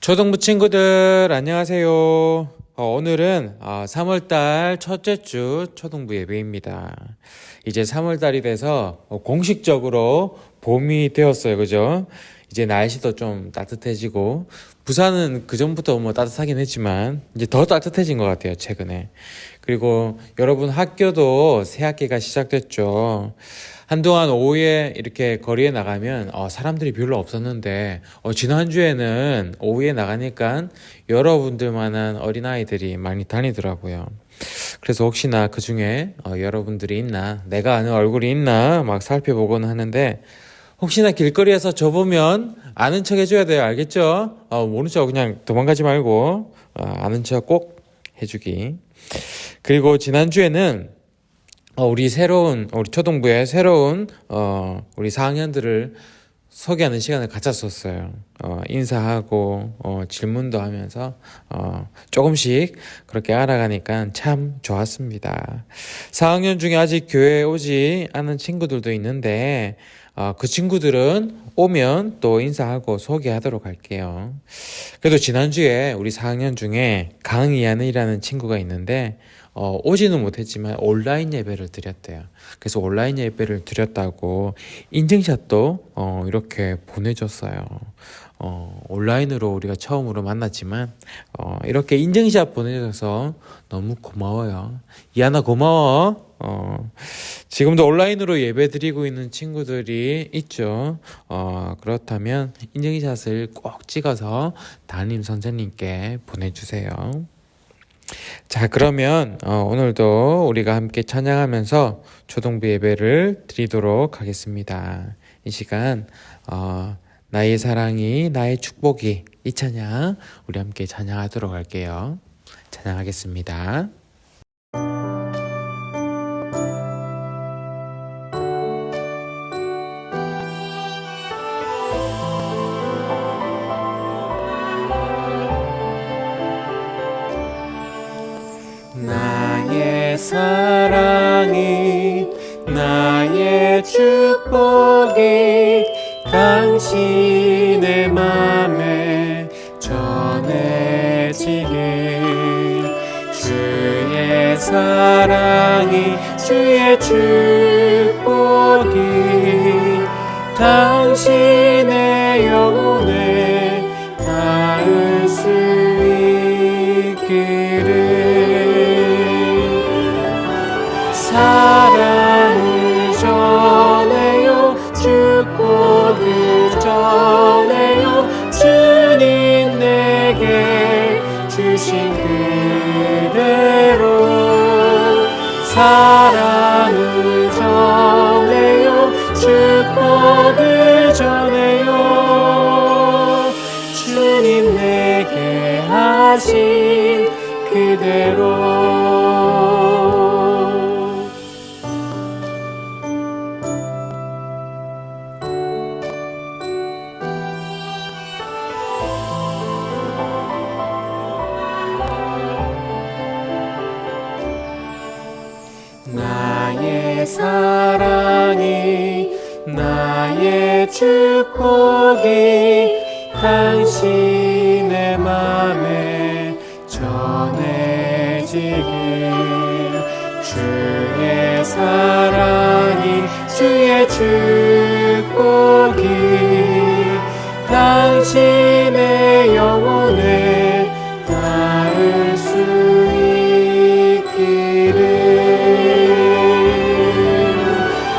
초등부 친구들 안녕하세요. 오늘은 3월달 첫째 주 초등부 예배입니다. 이제 3월달이 돼서 공식적으로 봄이 되었어요. 그죠? 이제 날씨도 좀 따뜻해지고 부산은 그전부터 뭐 따뜻하긴 했지만 이제 더 따뜻해진 것 같아요. 최근에. 그리고 여러분 학교도 새 학기가 시작됐죠. 한동안 오후에 이렇게 거리에 나가면 사람들이 별로 없었는데 지난주에는 오후에 나가니까 여러분들만한 어린아이들이 많이 다니더라고요. 그래서 혹시나 그 중에 여러분들이 있나 내가 아는 얼굴이 있나 막 살펴보곤 하는데 혹시나 길거리에서 저 보면 아는 척 해줘야 돼요. 알겠죠? 모른 척 그냥 도망가지 말고 아는 척 꼭 해주기. 그리고 지난주에는 우리 초등부의 새로운 우리 4학년들을 소개하는 시간을 가졌었어요. 인사하고 질문도 하면서 조금씩 그렇게 알아가니까 참 좋았습니다. 4학년 중에 아직 교회에 오지 않은 친구들도 있는데 그 친구들은 오면 또 인사하고 소개하도록 할게요. 그래도 지난주에 우리 4학년 중에 강이안이라는 친구가 있는데 오지는 못했지만 온라인 예배를 드렸대요. 그래서 온라인 예배를 드렸다고 인증샷도 이렇게 보내줬어요. 온라인으로 우리가 처음으로 만났지만 이렇게 인증샷 보내줘서 너무 고마워요. 이하나 고마워. 지금도 온라인으로 예배 드리고 있는 친구들이 있죠. 그렇다면 인증샷을 꼭 찍어서 담임 선생님께 보내주세요. 자, 그러면 오늘도 우리가 함께 찬양하면서 초등부 예배를 드리도록 하겠습니다. 이 시간 나의 사랑이 나의 축복이 이 찬양 우리 함께 찬양하도록 할게요. 찬양하겠습니다. 나의 사랑이 나의 축복이 당신의 맘에 전해지길 주의 사랑이 주의 축복이 당신의 영혼에 닿을 수 있기를 사랑을 전해요 축복을 전해요 주님 내게 주신 그대로 사랑을 전해요 축복을 전해요 주님 내게 하신 그대로 나의 사랑이 나의 축복이 당신의 맘에 전해지길 주의 사랑이 주의 축복이 당신의 영혼에 닿을 수 있기를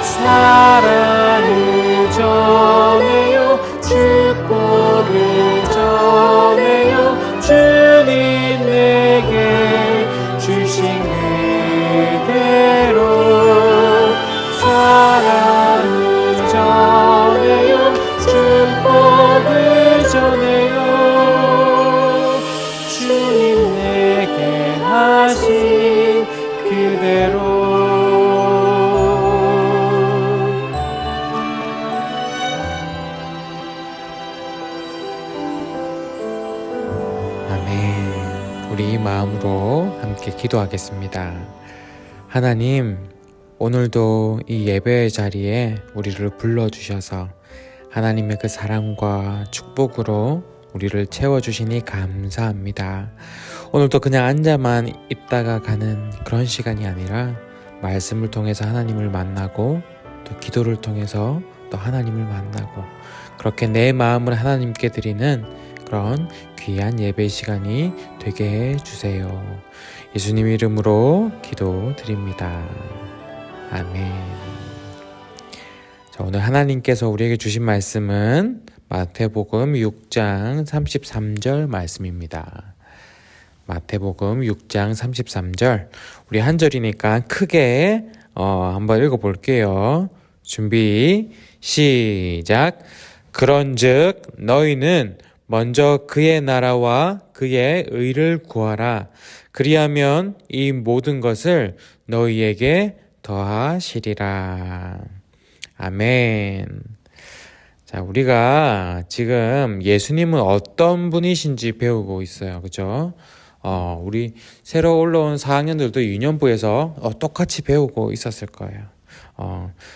사랑을 전해요 축복을 전해요 주님 내게 주신 그대로 사랑을 전해요 축복을 전해요 주님 내게 하신 그대로 우리 이 마음으로 함께 기도하겠습니다. 하나님, 오늘도 이 예배의 자리에 우리를 불러주셔서 하나님의 그 사랑과 축복으로 우리를 채워주시니 감사합니다. 오늘도 그냥 앉아만 있다가 가는 그런 시간이 아니라 말씀을 통해서 하나님을 만나고 또 기도를 통해서 또 하나님을 만나고 그렇게 내 마음을 하나님께 드리는 그런 귀한 예배 시간이 되게 해주세요. 예수님 이름으로 기도드립니다. 아멘. 자, 오늘 하나님께서 우리에게 주신 말씀은 마태복음 6장 33절 말씀입니다. 마태복음 6장 33절. 우리 한 절이니까 크게 한번 읽어볼게요. 준비 시작. 그런즉 너희는 먼저 그의 나라와 그의 의를 구하라. 그리하면 이 모든 것을 너희에게 더하시리라. 아멘. 자, 우리가 지금 예수님은 어떤 분이신지 배우고 있어요. 그죠? 우리 새로 올라온 4학년들도 유년부에서 똑같이 배우고 있었을 거예요.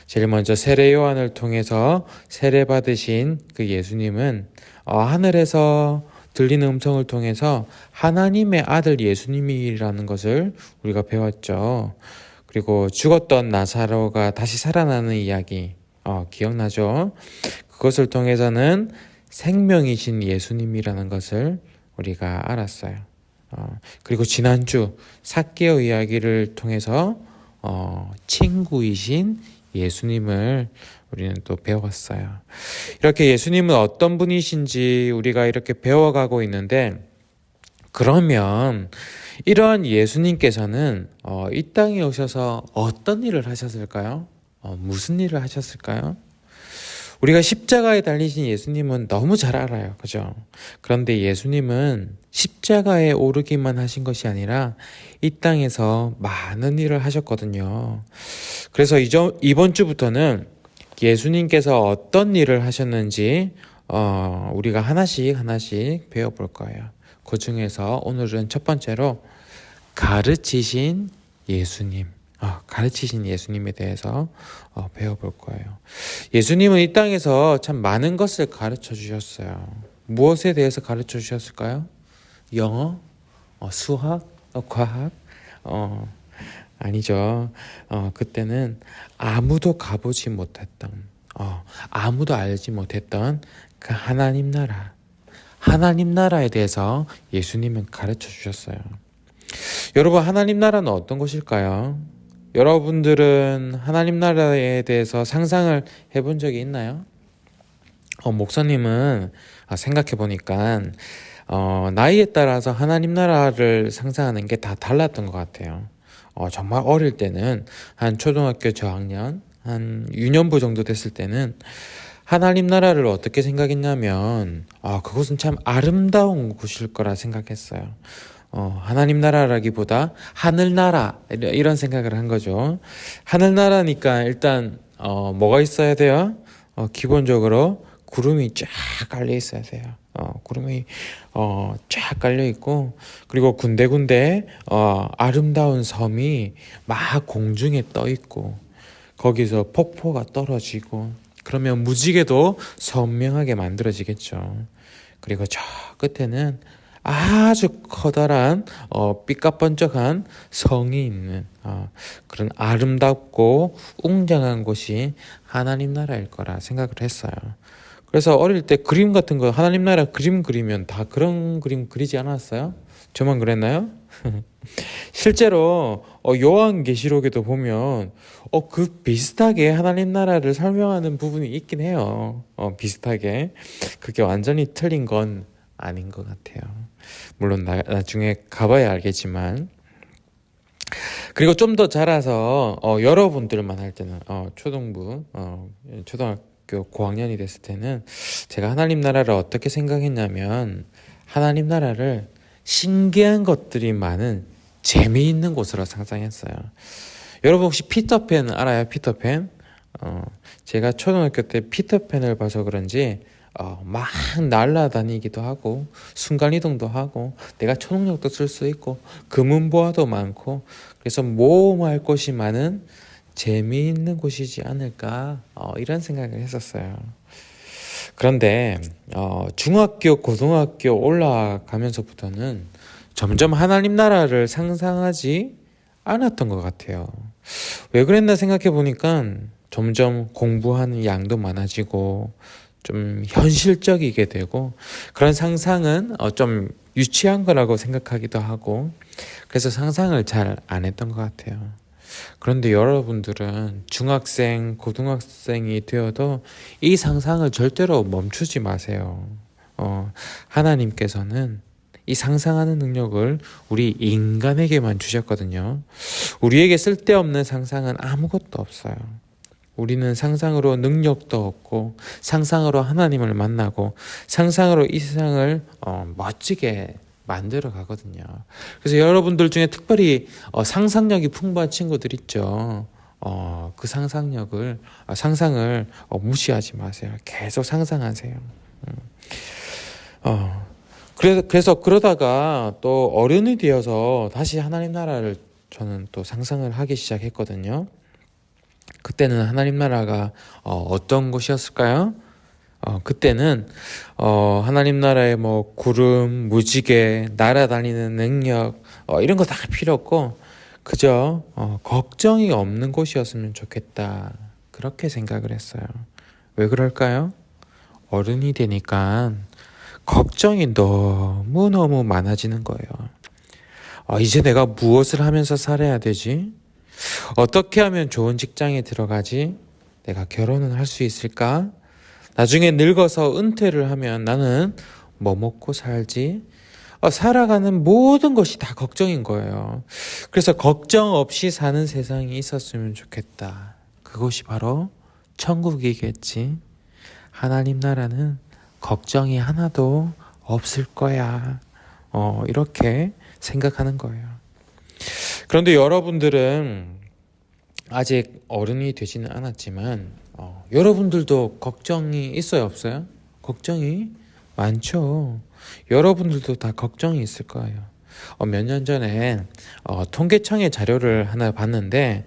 제일 먼저 세례 요한을 통해서 세례 받으신 그 예수님은 하늘에서 들리는 음성을 통해서 하나님의 아들 예수님이라는 것을 우리가 배웠죠. 그리고 죽었던 나사로가 다시 살아나는 이야기 기억나죠? 그것을 통해서는 생명이신 예수님이라는 것을 우리가 알았어요. 그리고 지난주 삭개오 이야기를 통해서 친구이신 예수님을 우리는 또 배웠어요. 이렇게 예수님은 어떤 분이신지 우리가 이렇게 배워가고 있는데, 그러면 이러한 예수님께서는 이 땅에 오셔서 어떤 일을 하셨을까요? 무슨 일을 하셨을까요? 우리가 십자가에 달리신 예수님은 너무 잘 알아요. 그죠? 그런데 예수님은 십자가에 오르기만 하신 것이 아니라 이 땅에서 많은 일을 하셨거든요. 그래서 이번 주부터는 예수님께서 어떤 일을 하셨는지 우리가 하나씩 배워볼 거예요. 그 중에서 오늘은 첫 번째로 가르치신 예수님. 가르치신 예수님에 대해서 배워볼 거예요. 예수님은 이 땅에서 참 많은 것을 가르쳐 주셨어요. 무엇에 대해서 가르쳐 주셨을까요? 영어? 수학? 과학? 아니죠. 그때는 아무도 가보지 못했던, 아무도 알지 못했던 그 하나님 나라에 대해서 예수님은 가르쳐 주셨어요. 여러분, 하나님 나라는 어떤 것일까요? 여러분들은 하나님 나라에 대해서 상상을 해본 적이 있나요? 목사님은 생각해 보니까 나이에 따라서 하나님 나라를 상상하는 게 다 달랐던 것 같아요. 정말 어릴 때는 한 초등학교 저학년, 한 유년부 정도 됐을 때는 하나님 나라를 어떻게 생각했냐면 그것은 참 아름다운 곳일 거라 생각했어요. 하나님 나라라기보다 하늘나라 이런 생각을 한 거죠. 하늘나라니까 일단 뭐가 있어야 돼요? 기본적으로 구름이 쫙 깔려 있어야 돼요. 구름이 쫙 깔려 있고, 그리고 군데군데 아름다운 섬이 막 공중에 떠 있고, 거기서 폭포가 떨어지고, 그러면 무지개도 선명하게 만들어지겠죠. 그리고 저 끝에는 아주 커다란 삐까번쩍한 성이 있는 그런 아름답고 웅장한 곳이 하나님 나라일 거라 생각을 했어요. 그래서 어릴 때 그림 같은 거 하나님 나라 그림 그리면 다 그런 그림 그리지 않았어요? 저만 그랬나요? 실제로 요한계시록에도 보면 그 비슷하게 하나님 나라를 설명하는 부분이 있긴 해요. 비슷하게. 그게 완전히 틀린 건 아닌 것 같아요. 물론 나중에 가봐야 알겠지만. 그리고 좀 더 자라서 여러분들만 할 때는 초등학교 고학년이 됐을 때는 제가 하나님 나라를 어떻게 생각했냐면, 하나님 나라를 신기한 것들이 많은 재미있는 곳으로 상상했어요. 여러분 혹시 피터팬 알아요? 피터팬? 제가 초등학교 때 피터팬을 봐서 그런지 막 날아다니기도 하고 순간이동도 하고 내가 초능력도 쓸 수 있고 금은보화도 많고, 그래서 모험할 곳이 많은 재미있는 곳이지 않을까 이런 생각을 했었어요. 그런데 중학교, 고등학교 올라가면서부터는 점점 하나님 나라를 상상하지 않았던 것 같아요. 왜 그랬나 생각해 보니까 점점 공부하는 양도 많아지고 좀 현실적이게 되고 그런 상상은 좀 유치한 거라고 생각하기도 하고 그래서 상상을 잘 안 했던 것 같아요. 그런데 여러분들은 중학생, 고등학생이 되어도 이 상상을 절대로 멈추지 마세요. 하나님께서는 이 상상하는 능력을 우리 인간에게만 주셨거든요. 우리에게 쓸데없는 상상은 아무것도 없어요. 우리는 상상으로 능력도 얻고 상상으로 하나님을 만나고 상상으로 이 세상을 멋지게 만들어 가거든요. 그래서 여러분들 중에 특별히 상상력이 풍부한 친구들 있죠. 그 상상을 무시하지 마세요. 계속 상상하세요. 그래서 그러다가 또 어른이 되어서 다시 하나님 나라를 저는 또 상상을 하기 시작했거든요. 그때는 하나님 나라가 어떤 곳이었을까요? 그때는 하나님 나라의 뭐 구름, 무지개, 날아다니는 능력 이런 거 다 필요 없고 그저 걱정이 없는 곳이었으면 좋겠다. 그렇게 생각을 했어요. 왜 그럴까요? 어른이 되니까 걱정이 너무너무 많아지는 거예요. 이제 내가 무엇을 하면서 살아야 되지? 어떻게 하면 좋은 직장에 들어가지? 내가 결혼은 할 수 있을까? 나중에 늙어서 은퇴를 하면 나는 뭐 먹고 살지? 살아가는 모든 것이 다 걱정인 거예요. 그래서 걱정 없이 사는 세상이 있었으면 좋겠다. 그것이 바로 천국이겠지. 하나님 나라는 걱정이 하나도 없을 거야. 이렇게 생각하는 거예요. 그런데 여러분들은 아직 어른이 되지는 않았지만 여러분들도 걱정이 있어요, 없어요? 걱정이 많죠. 여러분들도 다 걱정이 있을 거예요. 몇 년 전에 통계청의 자료를 하나 봤는데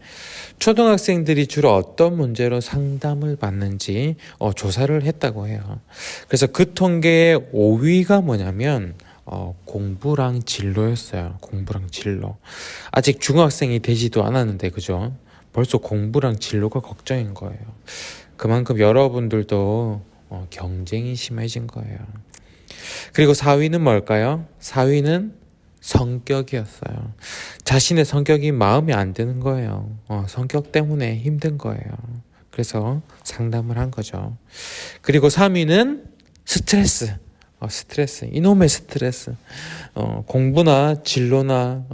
초등학생들이 주로 어떤 문제로 상담을 받는지 조사를 했다고 해요. 그래서 그 통계의 5위가 뭐냐면 공부랑 진로였어요. 공부랑 진로. 아직 중학생이 되지도 않았는데 그죠? 벌써 공부랑 진로가 걱정인 거예요. 그만큼 여러분들도 경쟁이 심해진 거예요. 그리고 4위는 뭘까요? 4위는 성격이었어요. 자신의 성격이 마음에 안 드는 거예요. 성격 때문에 힘든 거예요. 그래서 상담을 한 거죠. 그리고 3위는 스트레스. 스트레스. 이놈의 스트레스. 공부나 진로나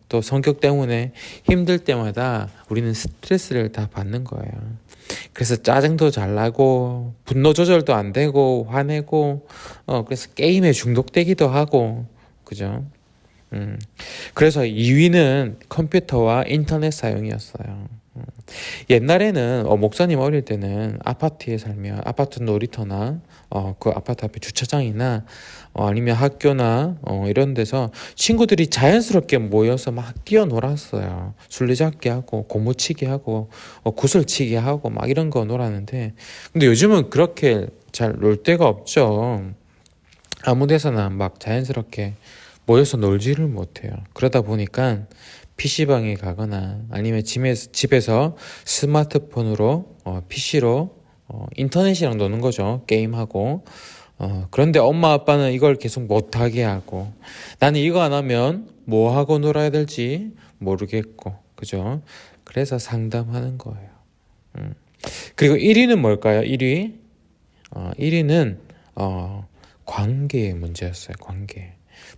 또 성격 때문에 힘들 때마다 우리는 스트레스를 다 받는 거예요. 그래서 짜증도 잘 나고 분노 조절도 안 되고 화내고 그래서 게임에 중독되기도 하고 그죠? 그래서 2위는 컴퓨터와 인터넷 사용이었어요. 옛날에는 목사님 어릴 때는 아파트에 살면 아파트 놀이터나 그 아파트 앞에 주차장이나 아니면 학교나 이런 데서 친구들이 자연스럽게 모여서 막 뛰어놀았어요. 술래잡기 하고 고무치기 하고 구슬치기 하고 막 이런 거 놀았는데 근데 요즘은 그렇게 잘 놀 데가 없죠. 아무 데서나 막 자연스럽게 모여서 놀지를 못해요. 그러다 보니까 PC방에 가거나 아니면 집에서 스마트폰으로 PC로 인터넷이랑 노는 거죠. 게임하고. 그런데 엄마 아빠는 이걸 계속 못하게 하고 나는 이거 안 하면 뭐 하고 놀아야 될지 모르겠고 그죠? 그래서 상담하는 거예요. 그리고 1위는 뭘까요? 1위는 관계의 문제였어요. 관계.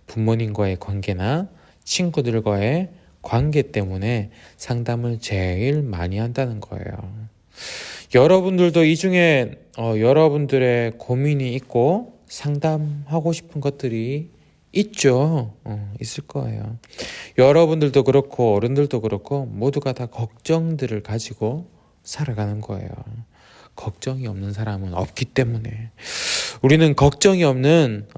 부모님과의 관계나 친구들과의 관계 때문에 상담을 제일 많이 한다는 거예요. 여러분들도 이 중에 여러분들의 고민이 있고 상담하고 싶은 것들이 있죠. 있을 거예요. 여러분들도 그렇고 어른들도 그렇고 모두가 다 걱정들을 가지고 살아가는 거예요. 걱정이 없는 사람은 없기 때문에 우리는 걱정이 없는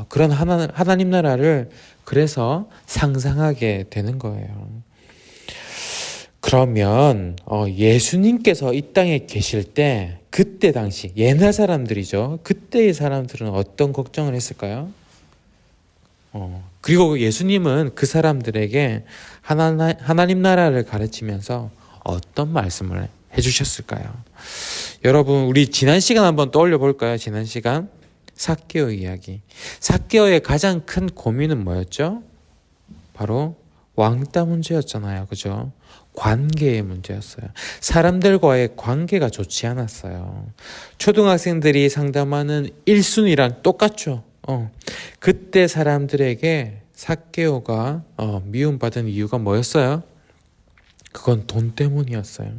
그런 하나님 나라를 그래서 상상하게 되는 거예요. 그러면 예수님께서 이 땅에 계실 때 그때 당시 옛날 사람들이죠. 그때의 사람들은 어떤 걱정을 했을까요? 그리고 예수님은 그 사람들에게 하나님 나라를 가르치면서 어떤 말씀을 해주셨을까요? 여러분, 우리 지난 시간 한번 떠올려 볼까요? 지난 시간 삭개오 이야기. 삭개오의 가장 큰 고민은 뭐였죠? 바로 왕따 문제였잖아요. 그죠? 관계의 문제였어요. 사람들과의 관계가 좋지 않았어요. 초등학생들이 상담하는 1순위랑 똑같죠. 그때 사람들에게 삭개오가 미움받은 이유가 뭐였어요? 그건 돈 때문이었어요.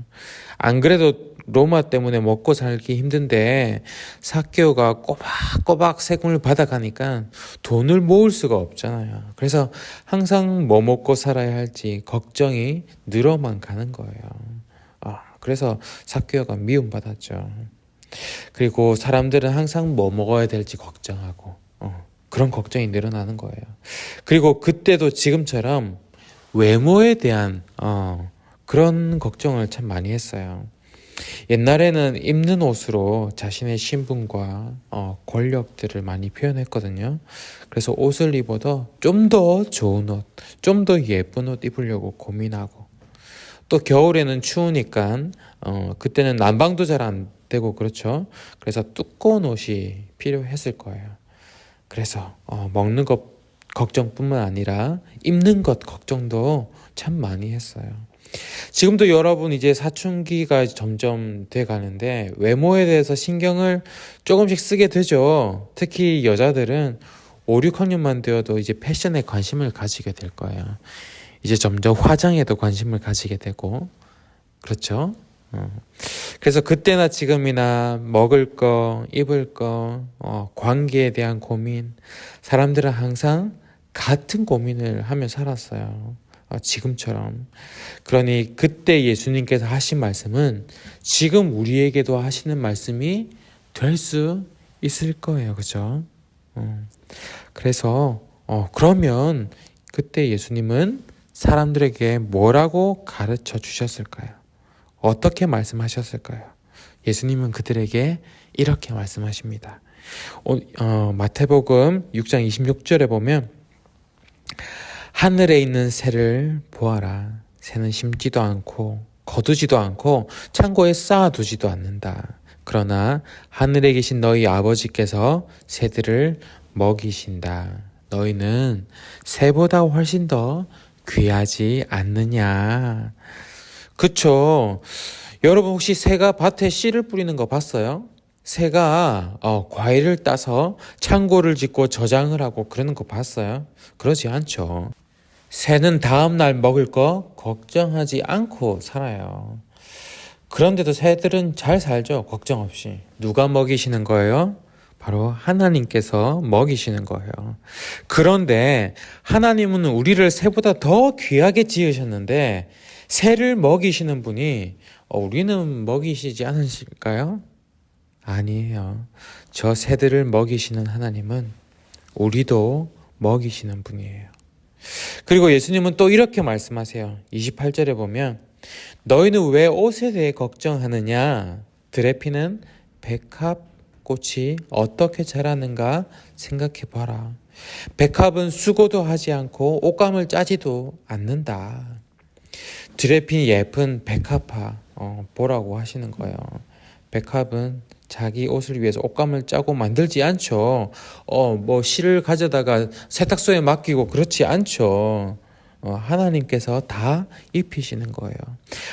안 그래도 로마 때문에 먹고 살기 힘든데 삭개오가 꼬박꼬박 세금을 받아가니까 돈을 모을 수가 없잖아요. 그래서 항상 뭐 먹고 살아야 할지 걱정이 늘어만 가는 거예요. 그래서 삭개오가 미움받았죠. 그리고 사람들은 항상 뭐 먹어야 될지 걱정하고 그런 걱정이 늘어나는 거예요. 그리고 그때도 지금처럼 외모에 대한 그런 걱정을 참 많이 했어요. 옛날에는 입는 옷으로 자신의 신분과 권력들을 많이 표현했거든요. 그래서 옷을 입어도 좀 더 좋은 옷, 좀 더 예쁜 옷 입으려고 고민하고 또 겨울에는 추우니까 그때는 난방도 잘 안 되고 그렇죠. 그래서 두꺼운 옷이 필요했을 거예요. 그래서 먹는 것 걱정뿐만 아니라 입는 것 걱정도 참 많이 했어요. 지금도 여러분 이제 사춘기가 점점 돼 가는데 외모에 대해서 신경을 조금씩 쓰게 되죠. 특히 여자들은 5, 6학년만 되어도 이제 패션에 관심을 가지게 될 거예요. 이제 점점 화장에도 관심을 가지게 되고 그렇죠. 그래서 그때나 지금이나 먹을 거, 입을 거, 관계에 대한 고민, 사람들은 항상 같은 고민을 하며 살았어요. 지금처럼. 그러니 그때 예수님께서 하신 말씀은 지금 우리에게도 하시는 말씀이 될 수 있을 거예요. 그죠? 그래서 그러면 그때 예수님은 사람들에게 뭐라고 가르쳐 주셨을까요? 어떻게 말씀하셨을까요? 예수님은 그들에게 이렇게 말씀하십니다. 마태복음 6장 26절에 보면 하늘에 있는 새를 보아라. 새는 심지도 않고 거두지도 않고 창고에 쌓아두지도 않는다. 그러나 하늘에 계신 너희 아버지께서 새들을 먹이신다. 너희는 새보다 훨씬 더 귀하지 않느냐. 그쵸? 여러분 혹시 새가 밭에 씨를 뿌리는 거 봤어요? 새가 과일을 따서 창고를 짓고 저장을 하고 그러는 거 봤어요? 그러지 않죠. 새는 다음날 먹을 거 걱정하지 않고 살아요. 그런데도 새들은 잘 살죠. 걱정 없이. 누가 먹이시는 거예요? 바로 하나님께서 먹이시는 거예요. 그런데 하나님은 우리를 새보다 더 귀하게 지으셨는데 새를 먹이시는 분이 우리는 먹이시지 않으실까요? 아니에요. 저 새들을 먹이시는 하나님은 우리도 먹이시는 분이에요. 그리고 예수님은 또 이렇게 말씀하세요. 28절에 보면 너희는 왜 옷에 대해 걱정하느냐? 들에 피는 백합꽃이 어떻게 자라는가 생각해봐라. 백합은 수고도 하지 않고 옷감을 짜지도 않는다. 들에 핀 예쁜 백합화 보라고 하시는 거예요. 백합은 자기 옷을 위해서 옷감을 짜고 만들지 않죠. 뭐 실을 가져다가 세탁소에 맡기고 그렇지 않죠. 하나님께서 다 입히시는 거예요.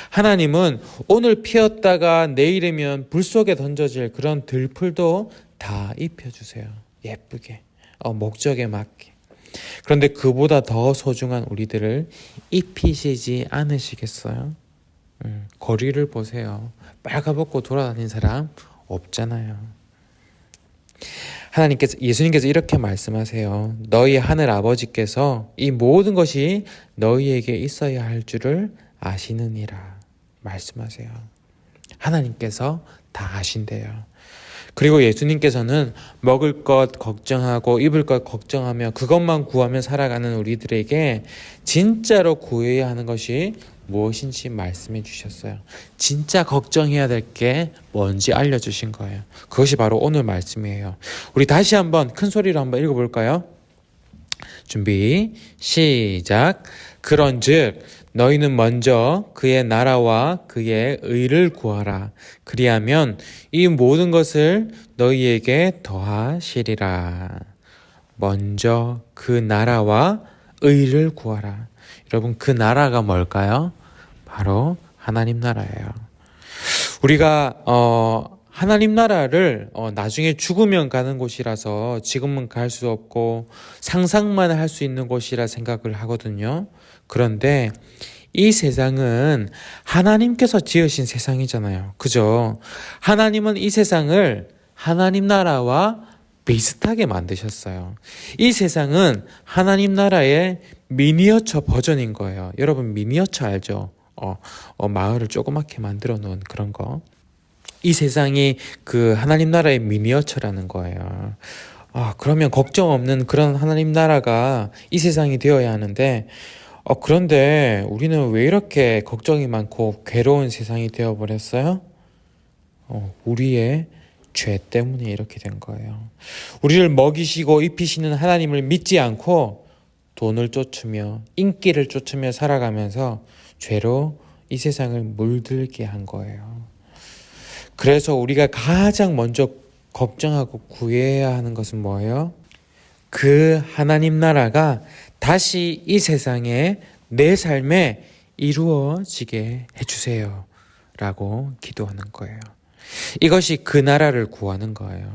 하나님은 오늘 피었다가 내일이면 불 속에 던져질 그런 들풀도 다 입혀주세요. 예쁘게, 목적에 맞게. 그런데 그보다 더 소중한 우리들을 입히시지 않으시겠어요? 거리를 보세요. 빨가벗고 돌아다니는 사람 없잖아요. 예수님께서 이렇게 말씀하세요. 너희 하늘 아버지께서 이 모든 것이 너희에게 있어야 할 줄을 아시느니라 말씀하세요. 하나님께서 다 아신대요. 그리고 예수님께서는 먹을 것 걱정하고 입을 것 걱정하며 그것만 구하며 살아가는 우리들에게 진짜로 구해야 하는 것이 무엇인지 말씀해 주셨어요. 진짜 걱정해야 될 게 뭔지 알려주신 거예요. 그것이 바로 오늘 말씀이에요. 우리 다시 한번 큰 소리로 한번 읽어볼까요? 준비 시작. 그런즉 너희는 먼저 그의 나라와 그의 의를 구하라. 그리하면 이 모든 것을 너희에게 더하시리라. 먼저 그 나라와 의를 구하라. 여러분, 그 나라가 뭘까요? 바로 하나님 나라예요. 우리가 하나님 나라를 나중에 죽으면 가는 곳이라서 지금은 갈 수 없고 상상만 할 수 있는 곳이라 생각을 하거든요. 그런데 이 세상은 하나님께서 지으신 세상이잖아요. 그죠? 하나님은 이 세상을 하나님 나라와 비슷하게 만드셨어요. 이 세상은 하나님 나라의 미니어처 버전인 거예요. 여러분 미니어처 알죠? 마을을 조그맣게 만들어 놓은 그런 거. 이 세상이 그 하나님 나라의 미니어처라는 거예요. 그러면 걱정 없는 그런 하나님 나라가 이 세상이 되어야 하는데, 그런데 우리는 왜 이렇게 걱정이 많고 괴로운 세상이 되어버렸어요? 우리의 죄 때문에 이렇게 된 거예요. 우리를 먹이시고 입히시는 하나님을 믿지 않고 돈을 쫓으며 인기를 쫓으며 살아가면서 죄로 이 세상을 물들게 한 거예요. 그래서 우리가 가장 먼저 걱정하고 구해야 하는 것은 뭐예요? 그 하나님 나라가 다시 이 세상에 내 삶에 이루어지게 해주세요 라고 기도하는 거예요. 이것이 그 나라를 구하는 거예요.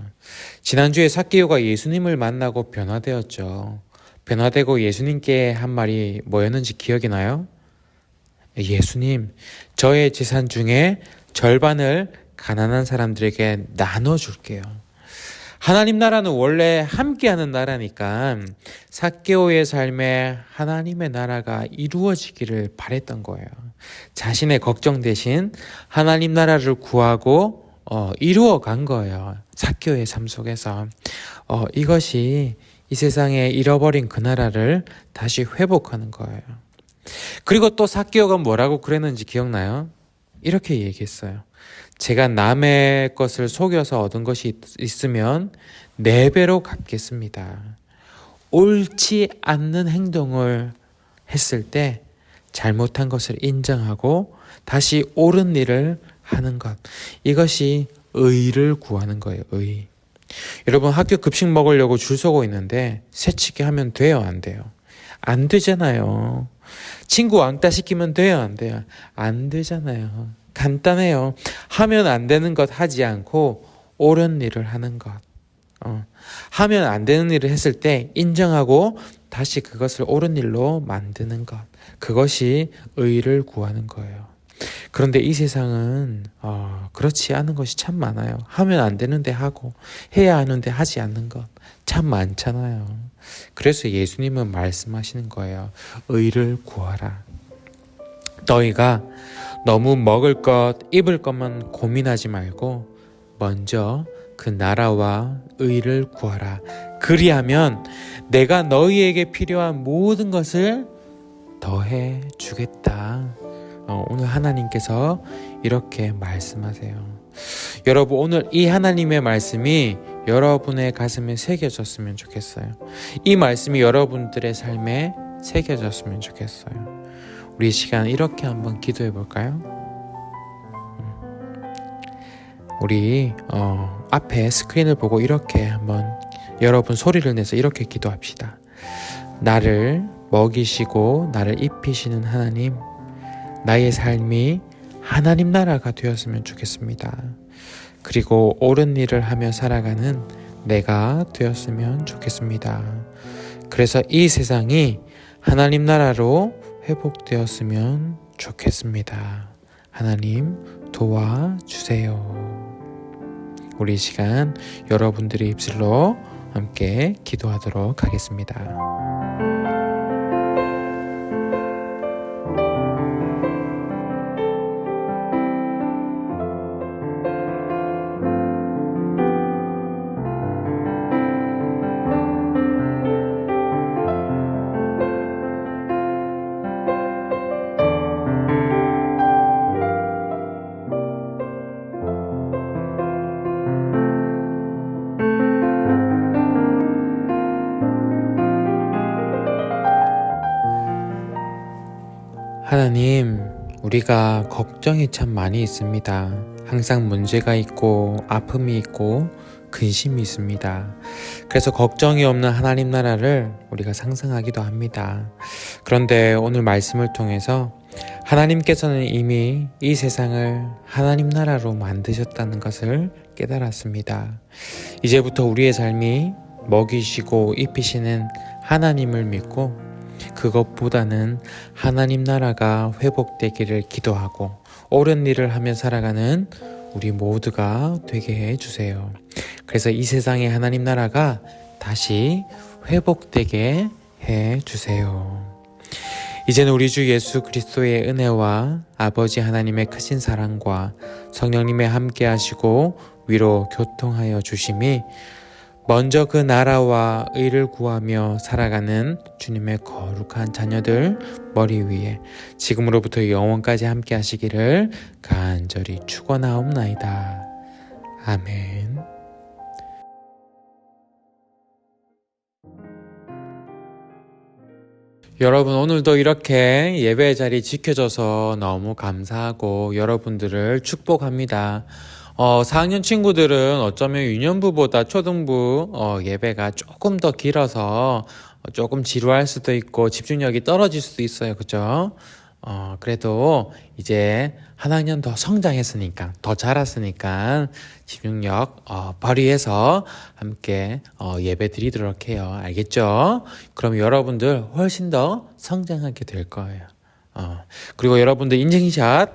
지난주에 삭개오가 예수님을 만나고 변화되었죠. 변화되고 예수님께 한 말이 뭐였는지 기억이 나요? 예수님, 저의 재산 중에 절반을 가난한 사람들에게 나눠줄게요. 하나님 나라는 원래 함께하는 나라니까 삭개오의 삶에 하나님의 나라가 이루어지기를 바랬던 거예요. 자신의 걱정 대신 하나님 나라를 구하고 이루어간 거예요. 삭개오의 삶 속에서. 이것이 이 세상에 잃어버린 그 나라를 다시 회복하는 거예요. 그리고 또 삭개오가 뭐라고 그랬는지 기억나요? 이렇게 얘기했어요. 제가 남의 것을 속여서 얻은 것이 있으면 4배로 갚겠습니다. 옳지 않는 행동을 했을 때 잘못한 것을 인정하고 다시 옳은 일을 하는 것. 이것이 의를 구하는 거예요. 의. 여러분 학교 급식 먹으려고 줄 서고 있는데 새치기 하면 돼요? 안 돼요? 안 되잖아요. 친구 왕따 시키면 돼요? 안 돼요? 안 되잖아요. 간단해요. 하면 안 되는 것 하지 않고 옳은 일을 하는 것. 하면 안 되는 일을 했을 때 인정하고 다시 그것을 옳은 일로 만드는 것. 그것이 의를 구하는 거예요. 그런데 이 세상은 그렇지 않은 것이 참 많아요. 하면 안 되는데 하고 해야 하는데 하지 않는 것 참 많잖아요. 그래서 예수님은 말씀하시는 거예요. 의를 구하라. 너희가 너무 먹을 것, 입을 것만 고민하지 말고 먼저 그 나라와 의를 구하라. 그리하면 내가 너희에게 필요한 모든 것을 더해 주겠다. 오늘 하나님께서 이렇게 말씀하세요. 여러분 오늘 이 하나님의 말씀이 여러분의 가슴에 새겨졌으면 좋겠어요. 이 말씀이 여러분들의 삶에 새겨졌으면 좋겠어요. 우리 시간 이렇게 한번 기도해 볼까요? 우리 앞에 스크린을 보고 이렇게 한번 여러분 소리를 내서 이렇게 기도합시다. 나를 먹이시고 나를 입히시는 하나님, 나의 삶이 하나님 나라가 되었으면 좋겠습니다. 그리고 옳은 일을 하며 살아가는 내가 되었으면 좋겠습니다. 그래서 이 세상이 하나님 나라로 회복되었으면 좋겠습니다. 하나님 도와주세요. 우리 시간 여러분들의 입술로 함께 기도하도록 하겠습니다. 하나님, 우리가 걱정이 참 많이 있습니다. 항상 문제가 있고 아픔이 있고 근심이 있습니다. 그래서 걱정이 없는 하나님 나라를 우리가 상상하기도 합니다. 그런데 오늘 말씀을 통해서 하나님께서는 이미 이 세상을 하나님 나라로 만드셨다는 것을 깨달았습니다. 이제부터 우리의 삶이 먹이시고 입히시는 하나님을 믿고 그것보다는 하나님 나라가 회복되기를 기도하고 옳은 일을 하며 살아가는 우리 모두가 되게 해주세요. 그래서 이 세상의 하나님 나라가 다시 회복되게 해주세요. 이제는 우리 주 예수 그리스도의 은혜와 아버지 하나님의 크신 사랑과 성령님의 함께 하시고 위로 교통하여 주심이 먼저 그 나라와 의를 구하며 살아가는 주님의 거룩한 자녀들 머리 위에 지금으로부터 영원까지 함께 하시기를 간절히 축원하옵나이다. 아멘. 여러분, 오늘도 이렇게 예배 자리 지켜줘서 너무 감사하고 여러분들을 축복합니다. 4학년 친구들은 어쩌면 유년부보다 초등부 예배가 조금 더 길어서 조금 지루할 수도 있고 집중력이 떨어질 수도 있어요. 그죠? 그래도 이제 한 학년 더 성장했으니까, 더 자랐으니까 집중력 발휘해서 함께 예배 드리도록 해요. 알겠죠? 그럼 여러분들 훨씬 더 성장하게 될 거예요. 그리고 여러분들 인증샷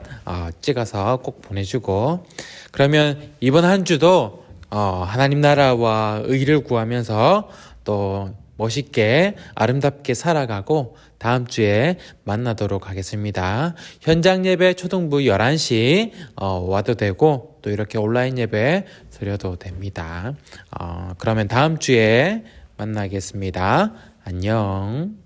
찍어서 꼭 보내주고, 그러면 이번 한 주도 하나님 나라와 의를 구하면서 또 멋있게 아름답게 살아가고 다음 주에 만나도록 하겠습니다. 현장 예배 초등부 11시 와도 되고 또 이렇게 온라인 예배 드려도 됩니다. 그러면 다음 주에 만나겠습니다. 안녕.